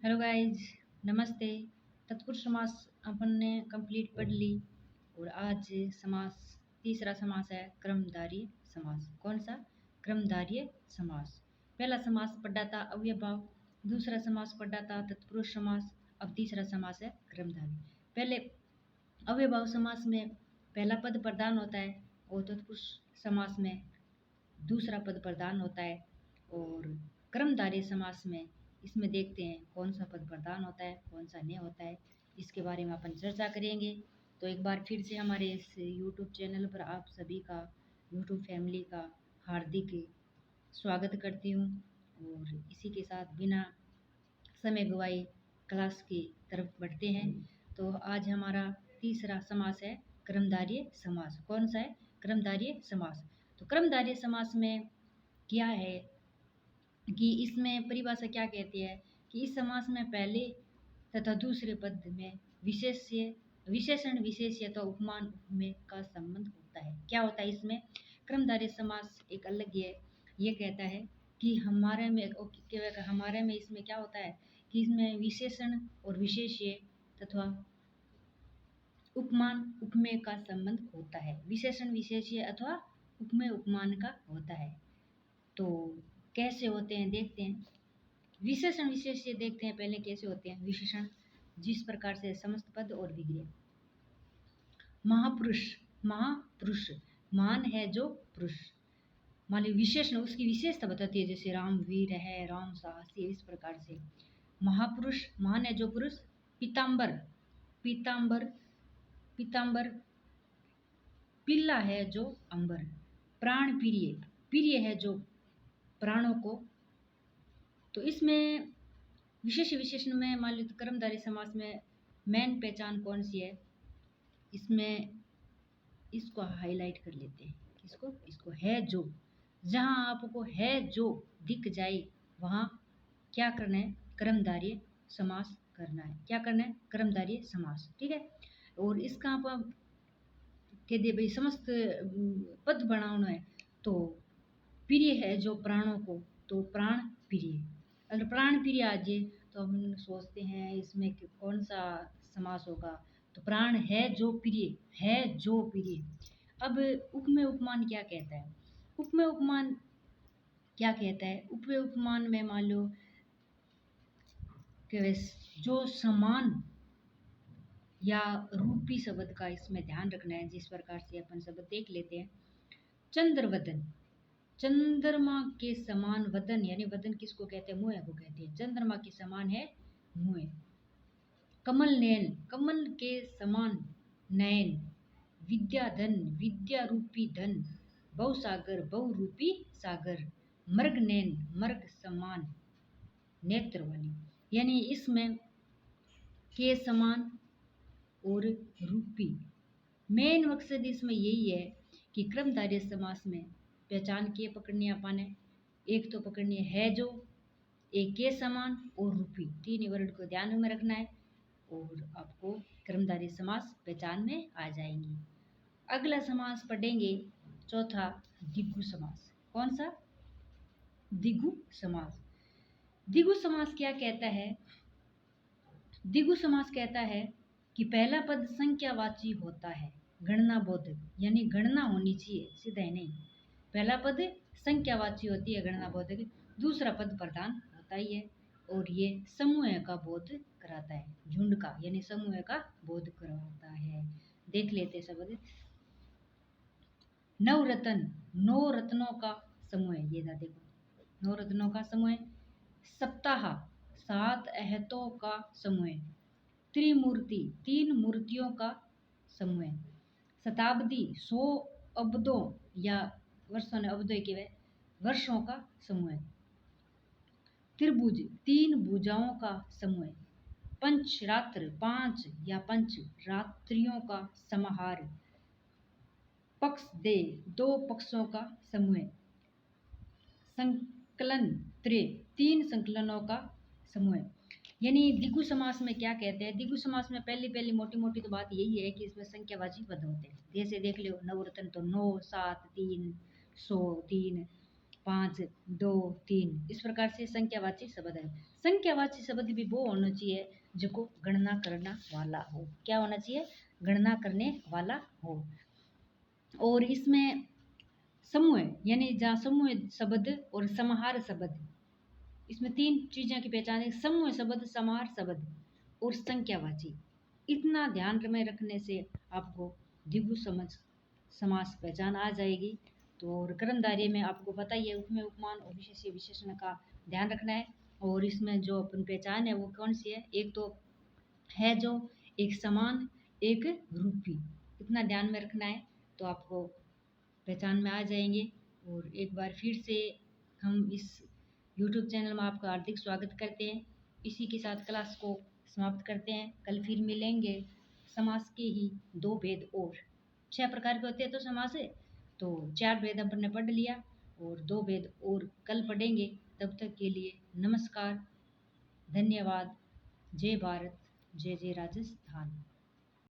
Hello guys, नमस्ते। तत्पुरुष समास अपन ने कंप्लीट पढ़ ली और आज समास तीसरा समास है क्रमधारय समास। कौन सा? क्रमधारय समास। पहला समास पढ़ा था अव्ययभाव, दूसरा समास पढ़ा था तत्पुरुष समास, अब तीसरा समास है क्रमधारय। पहले अव्ययभाव समास में पहला पद प्रधान होता है और तत्पुरुष समास में दूसरा पद प्रधान होता है। और क्रमधारय समास में इसमें देखते हैं कौन सा पद प्रधान होता है, कौन सा नहीं होता है, इसके बारे में अपन चर्चा करेंगे। तो एक बार फिर से हमारे इस यूट्यूब चैनल पर आप सभी का, यूट्यूब फैमिली का हार्दिक स्वागत करती हूँ। और इसी के साथ बिना समय गवाए क्लास की तरफ बढ़ते हैं। तो आज हमारा तीसरा समास है क्रमधारय समास। कौन सा है? क्रमधारय समास। तो क्रमधारय समास में क्या है कि इसमें परिभाषा क्या कहती है कि इस समास में पहले तथा दूसरे पद में विशेषण विशेष्य तो उपमान उपमेय का संबंध होता है। क्या होता है इसमें? क्रमधारय समास एक अलग है। ये कहता है कि हमारे में इसमें क्या होता है कि इसमें विशेषण और विशेष्य तथा उपमान उपमेय का संबंध होता है। विशेषण विशेष्य अथवा उपमेय उपमान का होता है। तो कैसे होते हैं देखते हैं। विशेषण विशेष्य देखते हैं पहले कैसे होते हैं। विशेषण जिस प्रकार से समस्त पद और विग्रह। महापुरुष, महापुरुष महान है जो पुरुष। मान ली विशेषण उसकी विशेषता बताती है, जैसे राम वीर है, राम साहसी, इस प्रकार से महापुरुष महान है जो पुरुष। पीताम्बर, पीताम्बर पीताम्बर पिल्ला है जो अंबर। प्राण प्रिय, प्रिय है जो प्राणों को। तो इसमें विशेष विशेषण में मान लो कर्मधारय समास में मेन पहचान कौन सी है, इसमें इसको हाईलाइट कर लेते हैं। इसको है जो। जहाँ आपको है जो दिख जाए वहाँ क्या करना है? कर्मधारय समास करना है। क्या करना है? कर्मधारय समास। ठीक है। और इसका आप कह दिए भाई समस्त पद बनाना है तो प्रिय है जो प्राणों को, तो प्राण प्रिय। अगर प्राण प्रिय आ जाए तो हम सोचते हैं इसमें कौन सा समास होगा। तो प्राण है जो प्रिय, है जो प्रिय। अब उपमेय उपमान क्या कहता है? उपमेय उपमान क्या कहता है? उपमेय उपमान में मान लो कि जो समान या रूपी शब्द का इसमें ध्यान रखना है। जिस प्रकार से अपन शब्द देख लेते हैं। चंद्रवदन, चंद्रमा के समान वदन, यानी वदन किसको कहते हैं? मुंह को कहते हैं। चंद्रमा के समान है मुंह। कमल नयन, कमल के समान नयन। विद्याधन, विद्या रूपी धन। बहुसागर, बहुरूपी सागर। मृग नयन, मृग समान नेत्र वाली। यानी इसमें के समान और रूपी। मेन मकसद इसमें यही है कि क्रमधारय समास में पहचान के पकड़नी अपन है। एक तो पकड़नी है जो, एक के समान और रूपी। तीन वर्ड को ध्यान में रखना है और आपको क्रमधारय समास पहचान में आ जाएंगी। अगला समास पढ़ेंगे चौथा, द्विगु समास। कौन सा? द्विगु समास। द्विगु समास क्या कहता है? द्विगु समास कहता है कि पहला पद संख्यावाची होता है, गणना बोधक, यानी गणना होनी चाहिए, सीधा ही नहीं। पहला पद संख्यावाची होती है, गणना बोधक। दूसरा पद प्रधान होता ही है और ये समूह का बोध कराता है, झुंड का, यानी समूह का बोध कराता है। देख लेते शब्द। नवरत्न, नौ रत्नों का समूह। ये ना देखो, नौ रत्नों का समूह। सप्ताह, 7 अहतों का समूह। त्रिमूर्ति, 3 मूर्तियों का समूह। शताब्दी, 100 अब्दों या वर्षों ने अब्दों के वर्षों का समूह। त्रिभुज, 3 भुजाओं का समूह। पंचरात्र, 5 या पंच रात्रियों का समाहार। पक्ष दे, 2 पक्षों का समूह। संकलन त्रय, 3 संकलनों का समूह। यानी द्विगु समास में क्या कहते हैं? द्विगु समास में पहली मोटी मोटी तो बात यही है कि इसमें संख्यावाची पद होते हैं। जैसे देख लो नवरत्न तो 9, 7, 3, 100, 3। 5, 2, 3 इस प्रकार से संख्यावाची शब्द है। संख्यावाची शब्द भी वो होना चाहिए जो गणना करना वाला हो। क्या होना चाहिए? गणना करने वाला हो। और इसमें समूह यानी जहाँ समूह शब्द और समाहार शब्द, इसमें 3 चीज़ों की पहचान है: समूह शब्द, समाहार शब्द और संख्यावाची। इतना ध्यान में रखने से आपको द्विगु समास पहचान आ जाएगी। तो और कर्मधारय में आपको पता ही है, उपमेय, उपमान और विशेष्य विशेषण का ध्यान रखना है। और इसमें जो अपन पहचान है वो कौन सी है? एक तो है जो एक समान, एक रूपी। इतना ध्यान में रखना है तो आपको पहचान में आ जाएंगे। और एक बार फिर से हम इस YouTube चैनल में आपका हार्दिक स्वागत करते हैं। इसी के साथ क्लास को समाप्त करते हैं। कल फिर मिलेंगे। समास के ही 2 भेद और 6 प्रकार के होते हैं तो समास है, तो 4 भेद अपन ने पढ़ लिया और 2 भेद और कल पढ़ेंगे। तब तक के लिए नमस्कार, धन्यवाद। जय भारत, जय जय राजस्थान।